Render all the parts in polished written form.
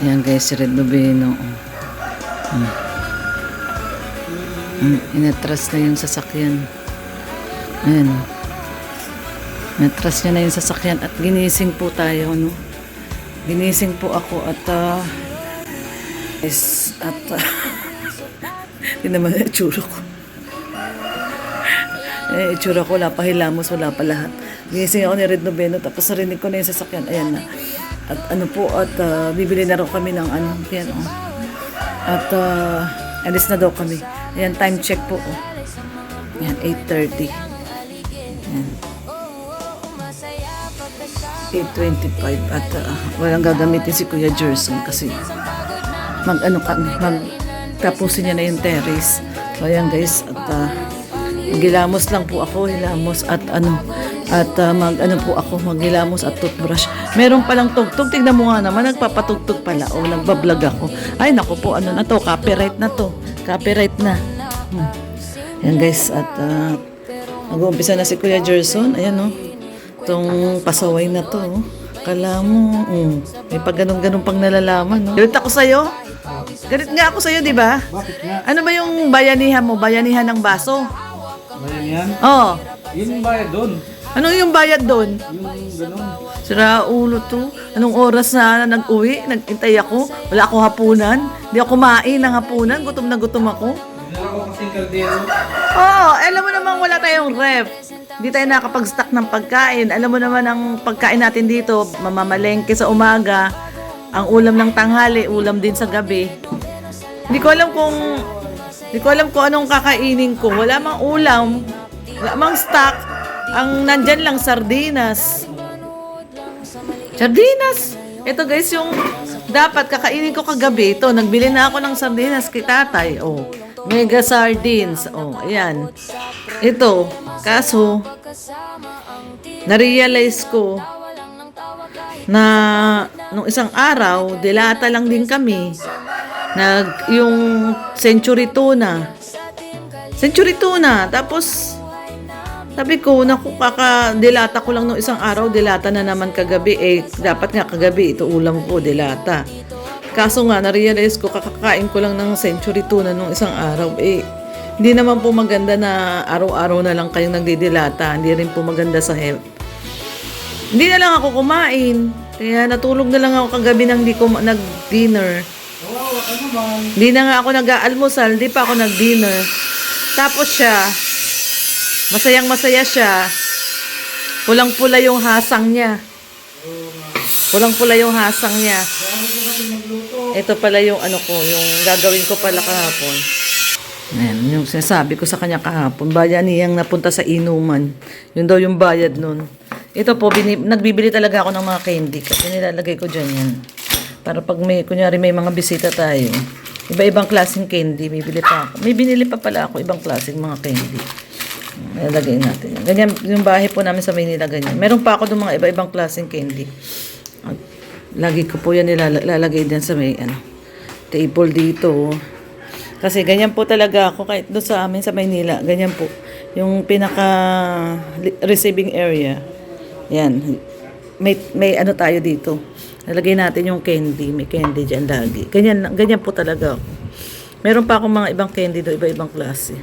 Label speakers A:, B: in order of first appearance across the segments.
A: Ayan guys, si Red Noveno. Inatras na yung sasakyan. Ayan. Inatras niya na yung sasakyan at ginising po tayo, no? Ginising po ako at hindi naman yung itsura ko. Itsura ko, wala pa hilamos, wala pa lahat. Ginising ako ni Red Noveno, tapos narinig ko na yung sasakyan. Ayan na. At bibili na rin kami ng yan, oh. At alis na daw kami. Ayan, time check po, oh. Ayan, 8:30. Ayan. 8:25 at walang gagamitin si Kuya Gerson kasi tapusin niya na yung terrace. So ayan guys, at gilamos lang po ako, hilamos at maghilamos at toothbrush. Meron palang tugtog, tignan mo nga naman, nagpapatugtog pala o nagbablog ako. Ay naku po, ano na to, copyright na to. Copyright na. Ayan guys, at mag-uumpisa na si Kuya Gerson. Ayan o, itong pasaway na to. Kala mo, may pag ganun-ganun pang nalalaman. No? Galit ako sa'yo? Galit nga ako sa'yo, di ba?
B: Bakit nga?
A: Ano ba yung bayanihan mo? Bayanihan ng baso?
B: Bayanihan?
A: Oo.
B: Yun yung bayad doon.
A: Ano yung bayad doon?
B: Yung ganun.
A: Sira ulo to. Anong oras na nag-uwi? Nag-intay ako. Wala akong hapunan. Hindi ako kumain ng hapunan. Gutom na gutom ako.
B: Dinala ko kasing kaldero.
A: Oo, alam mo naman wala tayong ref. Hindi tayo nakapag-stock ng pagkain. Alam mo naman ang pagkain natin dito, mamamalengke sa umaga, ang ulam ng tanghali, ulam din sa gabi. Hindi ko alam kung anong kakainin ko. Wala mang ulam, wala mang stock. Ang nandyan lang sardinas. Sardinas. Ito guys, yung dapat kakainin ko kagabi. Ito, nagbili na ako ng sardinas kay tatay. Oh, mega sardines. Oh, ayan. Ito, kaso, na-realize ko na nung isang araw, dilata lang din kami. Yung century tuna. Century tuna. Tapos, sabi ko, naku, dilata ko lang nung isang araw, dilata na naman kagabi. Dapat nga kagabi, ito ulam ko, dilata. Kaso nga, na-realize ko, kakakain ko lang ng century tuna nung isang araw. Hindi naman po maganda na araw-araw na lang kayong nagdidilata. Hindi rin po maganda sa health. Hindi na lang ako kumain. Kaya natulog na lang ako kagabi nang hindi ko nag-dinner.
B: Wow, ano bang?
A: Hindi na nga ako nag-aalmusal. Hindi pa ako nag-dinner. Tapos siya, masayang-masaya siya. Pulang-pula yung hasang niya. Pulang-pula yung hasang niya. Ito pala yung yung gagawin ko pala kahapon. Ayan, yung sinasabi ko sa kanya kahapon, bayaniyang napunta sa inuman. Yun daw yung bayad nun. Ito po, nagbibili talaga ako ng mga candy kasi nilalagay ko dyan yan. Para pag kunyari may mga bisita tayo, iba-ibang klaseng candy, bibili pa ako. May binili pa pala ako, ibang klaseng mga candy. Nilalagay natin. Ganyan, yung bahay po namin sa Maynila, ganyan. Meron pa ako doon mga iba-ibang klaseng candy. At lagi ko po yan nilalagay din sa may table dito. Kasi ganyan po talaga ako kahit doon sa amin sa Maynila. Ganyan po. Yung pinaka receiving area. Yan. May tayo dito. Nalagay natin yung candy. May candy dyan lagi. Ganyan po talaga ako. Meron pa akong mga ibang candy doon. Iba-ibang klase.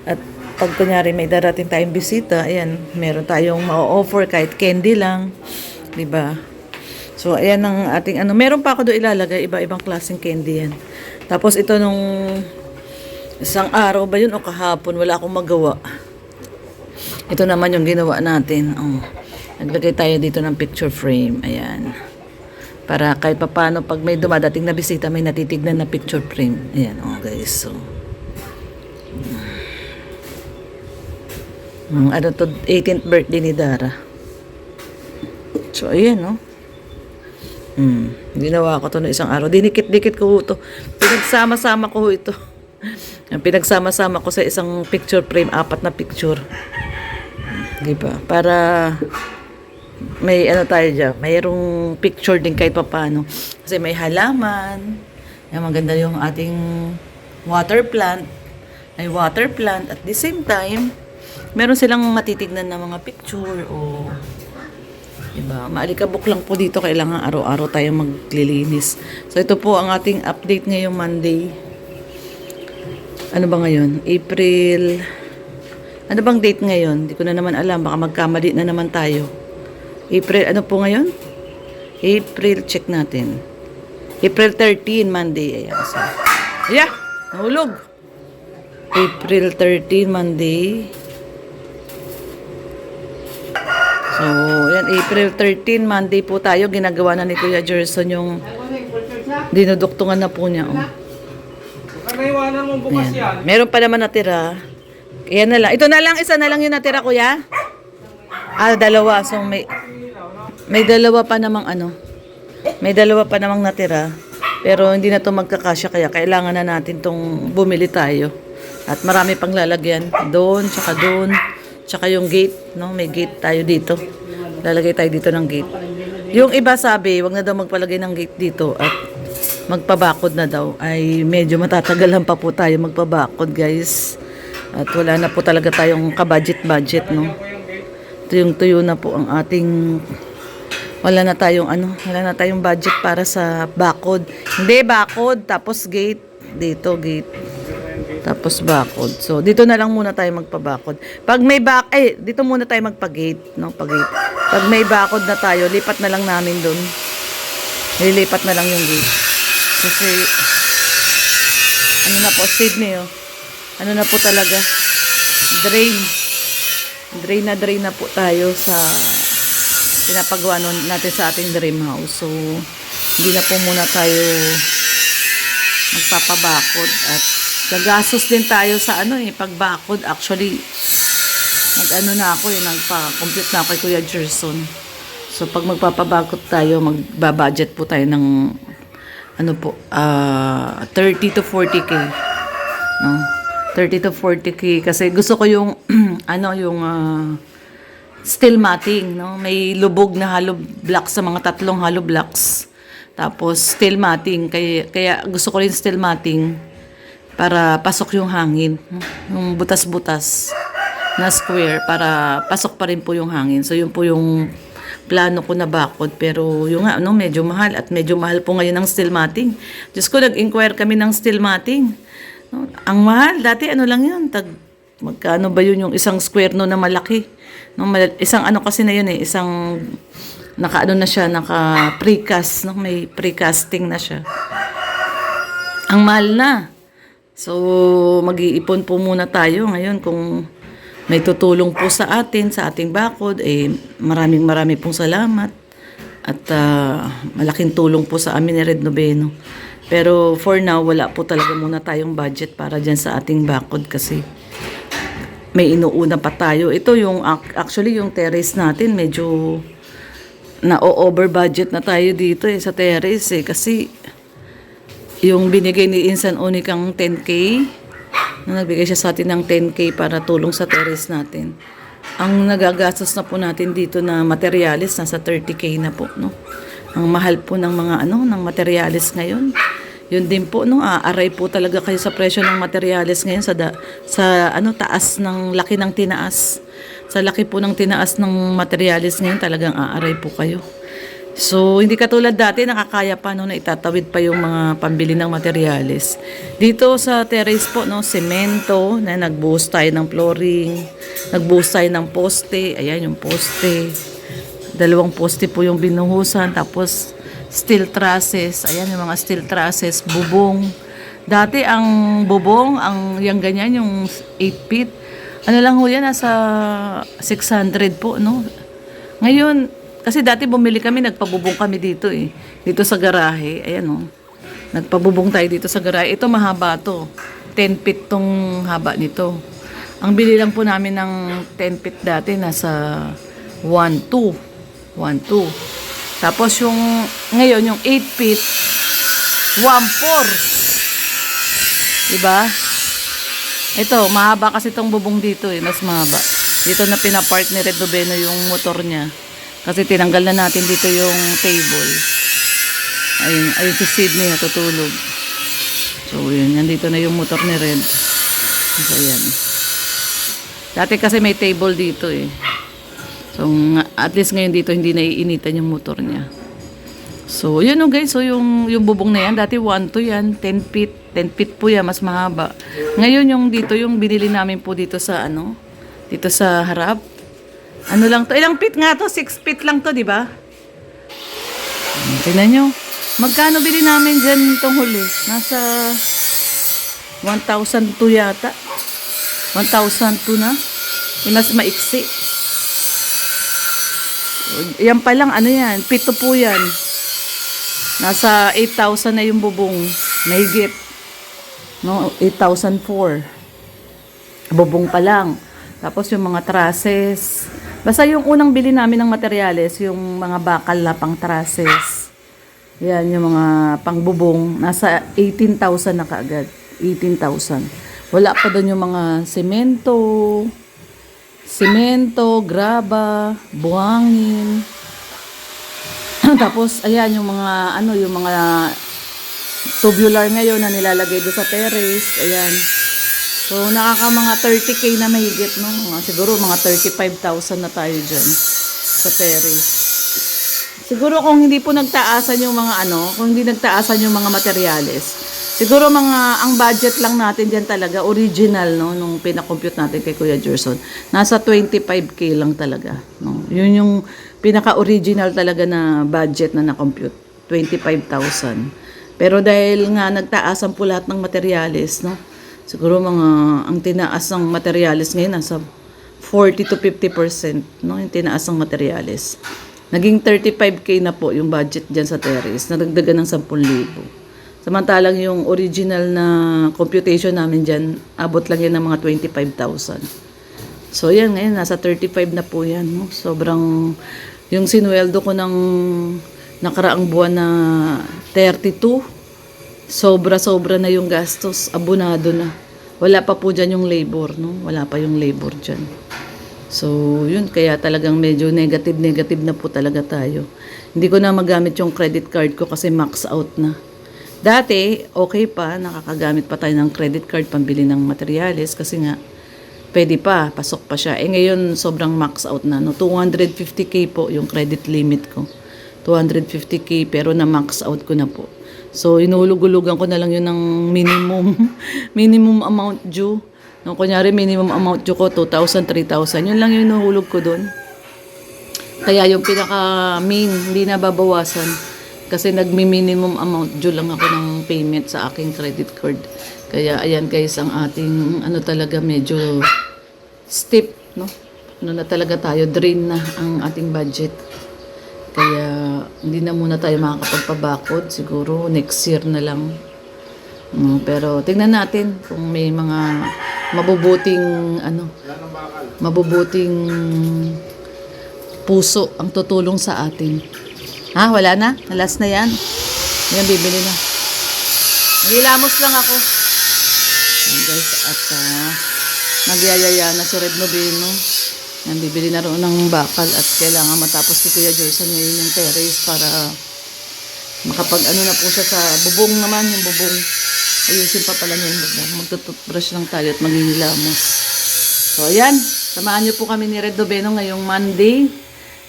A: At pag kunyari may darating tayong bisita, ayan, meron tayong ma-offer kahit candy lang. Diba? So, ayan ang ating meron pa ako doon ilalagay. Iba-ibang klaseng candy yan. Tapos ito nung isang araw ba yun o kahapon, wala akong magawa. Ito naman yung ginawa natin. Naglagay tayo dito ng picture frame. Ayan. Para kahit papano pag may dumadating na bisita, may natitignan na picture frame. Ayan, guys. So, 18th birthday ni Dara. So, ayan, ginawa ko to no isang araw. Dinikit-dikit ko ito. Pinagsama-sama ko ito. Pinagsama-sama ko sa isang picture frame, 4 na picture. Diba? Para may tayo dyan. Mayroong picture din kahit papano. Kasi may halaman. Yan, maganda yung ating water plant. May water plant. At the same time, meron silang matitignan na mga picture o Diba? Maalikabok lang po dito. Kailangan araw-araw tayo maglilinis. So, ito po ang ating update ngayong Monday. Ano ba ngayon? April... Ano bang date ngayon? Hindi ko na naman alam. Baka magkamali na naman tayo. April, ano po ngayon? April, check natin. April 13, Monday. Ayan. So, yeah! Nahulog! April 13, Monday. So, yan, April 13, Monday po tayo. Ginagawa na ni Kuya Gerson yung dinuduktungan na po niya. Oh.
B: Baka naiwanan mo bukas yan.
A: Meron pa naman natira. Yan na lang. Ito na lang, isa na lang yung natira, Kuya. Dalawa. So, may dalawa pa namang ano. May dalawa pa namang natira. Pero hindi na to magkakasya, kaya kailangan na natin tong bumili tayo. At marami pang lalagyan. Doon, tsaka yung gate. No? May gate tayo dito. Lalagay tayo dito ng gate. Yung iba sabi, wag na daw magpalagay ng gate dito. At magpabakod na daw. Ay medyo matatagalan pa po tayo magpabakod, guys. At wala na po talaga tayong ka-budget, no? Tuyong-tuyo na po ang ating... Wala na tayong budget para sa bakod. Hindi, bakod, tapos gate. Dito, gate. Tapos bakod. So, dito na lang muna tayo magpabakod. Pag may dito muna tayo magpa-gate, no? Pag-gate. Pag may bakod na tayo, lipat na lang namin doon. Lilipat na lang yung gate. Kasi, ano na po, Sydney, oh. Ano na po talaga? Drain na po tayo sa pinapagawa natin sa ating dream house. So, hindi na po muna tayo magpapabakod at gagastos din tayo sa pagbakod. Actually, nagpa-complete na ako kay Kuya Gerson. So, pag magpapabakod tayo, magbabudget po tayo ng 30 to 40K. No? 30 to 40K kasi gusto ko yung steel matting, no? May lubog na hollow blocks sa mga tatlong hollow blocks. Tapos steel matting, kaya gusto ko rin steel matting para pasok yung hangin, no? Yung butas-butas na square para pasok pa rin po yung hangin. So yun po yung plano ko na bakod, pero yung medyo mahal at medyo mahal po ngayon ng steel matting. Diyos ko, nag-inquire kami ng steel matting. No? Ang mahal, dati lang yun, magkano ba yun yung isang square no na malaki? No, isang kasi na yun isang naka-precast, no? May precasting na siya. Ang mahal na. So, mag-iipon po muna tayo ngayon kung may tutulong po sa ating bakod, marami pong salamat. At malaking tulong po sa amin ni Red Noveno. Pero for now, wala po talaga muna tayong budget para dyan sa ating bakod kasi may inuuna pa tayo. Ito actually yung terrace natin, medyo na-over budget na tayo dito sa terrace kasi yung binigay ni Insan Unikang 10K, nagbigay siya sa atin ng 10K para tulong sa terrace natin. Ang nagagastos na po natin dito na materialis, nasa 30K na po, no? Ang mahal po ng mga ng materialis ngayon. Yun din po, no? Aaray po talaga kayo sa presyo ng materialis ngayon taas ng laki ng tinaas. Sa laki po ng tinaas ng materialis ngayon, talagang aaray po kayo. So, hindi katulad dati, nakakaya pa na itatawid pa yung mga pambili ng materialis. Dito sa terrace po, semento, na nagbuhos tayo ng flooring, nagbuhos tayo ng poste, ayan yung poste. 2 poste po yung binuhusan, tapos steel trusses, ayan yung mga steel trusses, bubong. Dati ang bubong, yung ganyan, yung 8 feet, lang ho yan, nasa 600 po, no? Ngayon, kasi dati bumili kami, nagpabubong kami dito dito sa garahe, ayan nagpabubong tayo dito sa garahe. Ito mahaba to, 10 feet tong haba nito. Ang bili lang po namin ng 10 feet dati, nasa 1.2. Tapos yung ngayon yung 8 feet 1.4. Diba? Ito, mahaba kasi itong bubong dito mas mahaba. Dito na pinapark ni Red Noveno yung motor niya. Kasi tinanggal na natin dito yung table. Ayun si Sydney natutulog. So yun, nandito na yung motor ni Red. So yan. Dati kasi may table dito So, at least ngayon dito hindi naiinitan yung motor niya. So, yun o guys. So, yung bubong na yan, dati 1 to yan, 10 feet. 10 feet po yan, mas mahaba. Ngayon yung dito, yung binili namin po dito sa dito sa harap. Ano lang to? Ilang feet nga to? 6 feet lang to, di ba? Tingnan nyo. Magkano bili namin dyan itong huli? Nasa 1,002 yata. 1,002 na. Yung mas maiksi. Yan pa lang, ano yan? Pito po yan. Nasa 8,000 na yung bubong. Mahigit. No, 8,004. Bubong pa lang. Tapos yung mga trusses. Basta yung unang bili namin ng materyales, yung mga bakal na pang trusses. Yan, yung mga pangbubong. Nasa 18,000 na kaagad. 18,000. Wala pa doon yung mga semento, graba, buhangin. Tapos, ayan, yung mga, yung mga tubular ngayon na nilalagay doon sa terrace. Ayan. So, nakaka mga 30K na mahigit, no? Siguro mga 35,000 na tayo dyan sa terrace. Siguro kung hindi po nagtaasan yung mga kung hindi nagtaasan yung mga materyales, siguro ang budget lang natin dyan talaga, original, no? Nung pinakompute natin kay Kuya Gerson, nasa 25K lang talaga, no? Yun yung pinaka-original talaga na budget na na-compute, 25,000. Pero dahil nga nagtaasan po lahat ng materyales, no? Siguro ang tinaas ng materyales ngayon nasa 40 to 50%, no? Yung tinaas ng materyales. Naging 35K na po yung budget dyan sa terrace. Nadagdagan ng 10,000. Samantalang yung original na computation namin dyan, abot lang yan ng mga 25,000. So yan, ngayon nasa 35 na po yan. No? Sobrang, yung sinuweldo ko ng nakaraang buwan na 32, sobra-sobra na yung gastos, abonado na. Wala pa po dyan yung labor, no? Wala pa yung labor dyan. So, yun, kaya talagang medyo negative na po talaga tayo. Hindi ko na magamit yung credit card ko kasi max out na. Dati, okay pa, nakakagamit pa tayo ng credit card pambili ng materyales kasi nga, pwede pa, pasok pa siya. Ngayon, sobrang max out na. No? 250K po yung credit limit ko. 250K pero na max out ko na po. So, inuhulog-hulugan ko na lang yun ng minimum amount due. No, kunyari, minimum amount due ko, 2,000, 3,000. Yun lang yung inuhulog ko doon. Kaya yung pinaka-main, hindi na babawasan. Kasi nagmi-minimum amount due lang ako ng payment sa aking credit card. Kaya, ayan guys, ang ating, talaga, medyo steep, no? Na talaga tayo, drain na ang ating budget. Kaya, hindi na muna tayo makakapagpabakod. Siguro, next year na lang. Pero, tingnan natin kung may mga mabubuting puso ang tutulong sa atin. Ha? Wala na? Nalas na yan? Yan, bibili na. Nagilamos lang ako. Yan guys, at nagyayaya na si Red Noveno. Yan, bibili na roon ng bakal at kailangan matapos si Kuya Gerson ngayon yung terrace para makapag-ano na po siya sa bubong naman, yung bubong. Ayusin pa pala niya yung bubong. Magtututbrush lang tayo at maghihilamos. So, ayan. Samahan niyo po kami ni Red Noveno ngayong Monday.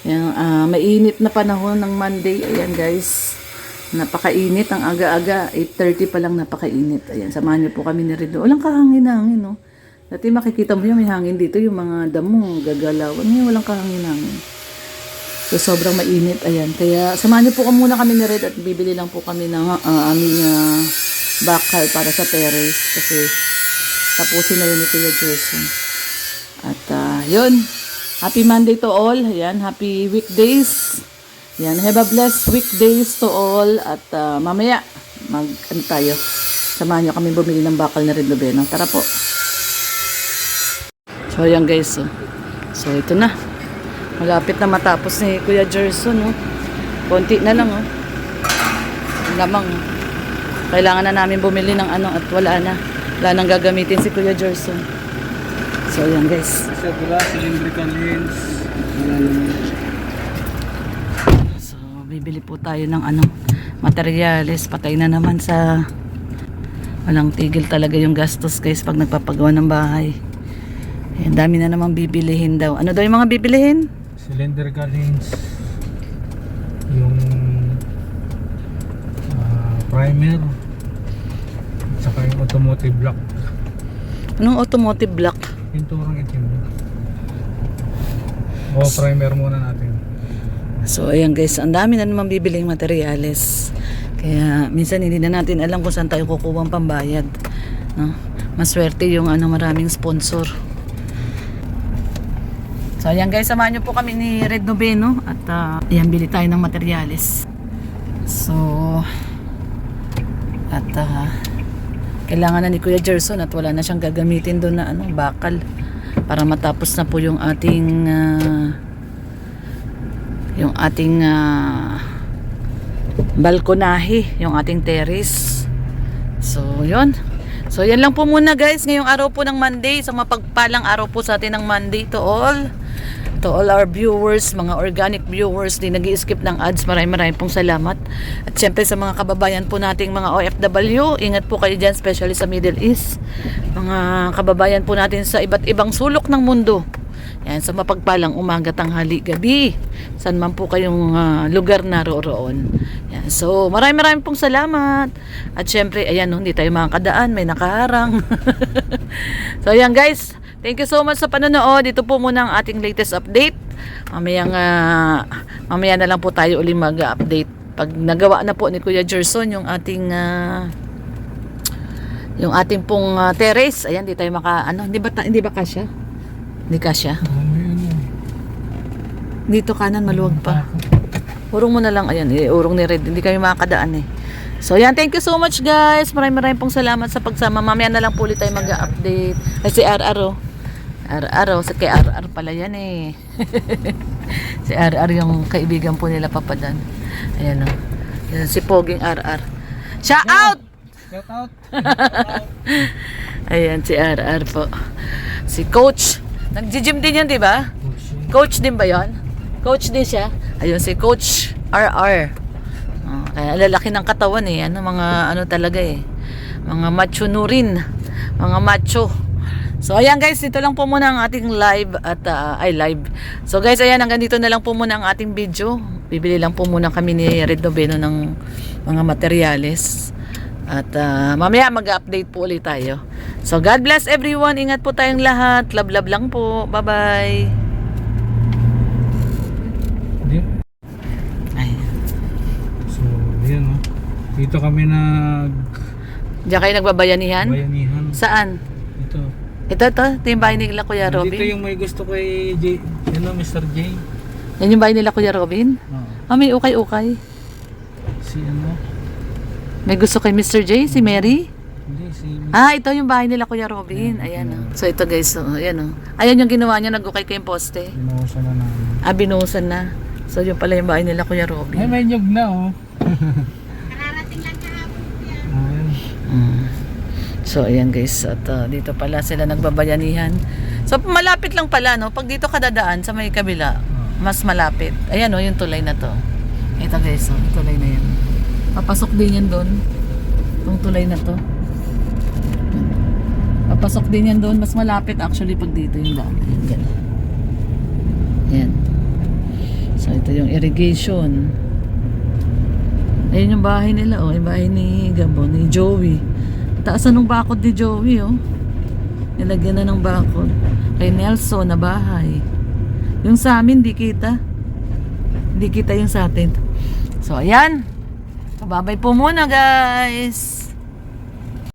A: Yan, mainit na panahon ng Monday. Ayan guys. Napakainit. Ang aga-aga. 8:30 pa lang napakainit. Ayan. Samahan niyo po kami ni Red Noveno. Walang kahangin-hangin, no? Dati makikita mo yung may hangin dito. Yung mga damo, gagalawan. Ngayon walang kahangin-hangin. So, sobrang mainit. Ayan. Kaya, samahan niyo po muna kami ni Red at bibili lang po kami ng aming bakal para sa terrace kasi tapusin na yun ni Kuya Gerson. At yun, happy Monday to all. Ayan, happy weekdays. Ayan, have a blessed weekdays to all. At mamaya, tayo. Samahan nyo kami bumili ng bakal na Red Noveno. Tara po. So, ayan guys. So, ito na. Malapit na matapos ni Kuya Gerson. Konti na lang. Lamang. Kailangan na namin bumili ng at wala na. Wala nang gagamitin si Kuya Gerson. So, ayan guys.
B: Cylindrical lens.
A: So, bibili po tayo ng materyales. Patay na naman sa walang tigil talaga yung gastos guys pag nagpapagawa ng bahay. Ayan, dami na naman bibilihin daw. Ano daw yung mga bibilihin?
B: cylindrical hinge, yung primer, at saka yung automotive block.
A: Anong automotive block?
B: Pinturang itim. O primer muna natin.
A: So ayan guys, ang dami na naman bibiling materyales. Kaya minsan hindi na natin alam kung saan tayo kukuha ang pambayad. No? Maswerte yung maraming sponsor. So ayan guys, samahan nyo po kami ni Red Noveno at ayan, bili tayo ng materyales. So at kailangan na ni Kuya Gerson at wala na siyang gagamitin doon na bakal para matapos na po yung ating balkonahe, yung ating terrace. So yun. So yan lang po muna guys ngayong araw po ng Monday. So mapagpalang araw po sa atin ng Monday to all our viewers, mga organic viewers, di nag-i-skip ng ads. Maraming pong salamat. At syempre sa mga kababayan po nating mga OFW, ingat po kayo dyan, especially sa Middle East. Mga kababayan po natin sa iba't ibang sulok ng mundo. Yan, sa mapagpalang umaga, tanghali, gabi. Saan man po kayong lugar naroroon. Yan, so maraming pong salamat. At syempre, ayan, hindi tayo makakadaan, may nakaharang. So ayan guys, thank you so much sa panonood. Dito po muna ang ating latest update. Mamaya na lang po tayo uli mag-update. Pag nagawa na po ni Kuya Gerson yung ating pong terrace. Ayan, di tayo hindi ba kasya? Hindi kasya. Dito kanan maluwag pa. Urong mo na lang. Ayan, urong ni Red. Hindi kami makakadaan eh. So ayan, thank you so much guys. Maraming pong salamat sa pagsama. Mamaya na lang po ulit tayo mag-update. Ay, si RR kay RR pala yan eh. Si RR yung kaibigan po nila Papadan. Ayan o. Yan, si Poging RR. Shout out!
B: Shout out!
A: Ayan si RR po. Si Coach. Nag-gym din yan, di ba? Coach din ba yon? Coach din siya. Ayun si Coach RR. Kaya lalaki ng katawan eh. Mga talaga eh. Mga macho nurin. Mga macho. So ayan guys, dito lang po muna ang ating live at live. So guys, ayan, hanggang dito na lang po muna ang ating video. Bibili lang po muna kami ni Red Noveno ng mga materyales. At mamaya mag-update po ulit tayo. So God bless everyone. Ingat po tayong lahat. Love lang po. Bye-bye.
B: So, yan o. Dito kami
A: Diyan kayo nagbabayanihan?
B: bayanihan.
A: Saan?
B: Ito.
A: Ito yung bahay nila Kuya Robin?
B: Dito yung may gusto kay Mr. J.
A: Yan yung bahay nila Kuya Robin? May ukay-ukay.
B: Si
A: May gusto kay Mr. J? Si Mary?
B: Hindi, si
A: Ito yung bahay nila Kuya Robin. Ayan. So ito guys, ayan. Ayan yung ginawa niya, nag-ukay kayong poste.
B: Binuhusan na namin.
A: Binuhusan na. So yun pala yung bahay nila Kuya Robin.
B: Ay, may nyug na
C: Kararating lang kahapon yan.
B: Ayan.
A: So ayan guys, at dito pala sila nagbabayanihan. So malapit lang pala, no? Pag dito ka dadaan sa may kabila, mas malapit. Ayan yung tulay na to. Ito guys, yung tulay na yan. Papasok din yan doon. Itong tulay na to. Papasok din yan doon. Mas malapit actually pag dito yung daan. Ayan, gano'n. Ayan. So ito yung irrigation. Ayan yung bahay nila, yung bahay ni Gabo, ni Joey. Taasan ng bakod ni Joey, nilagyan na ng bakod. Kay Nelson na bahay. Yung sa amin, di kita. Di kita yung sa atin. So, ayan. Babay po muna, guys.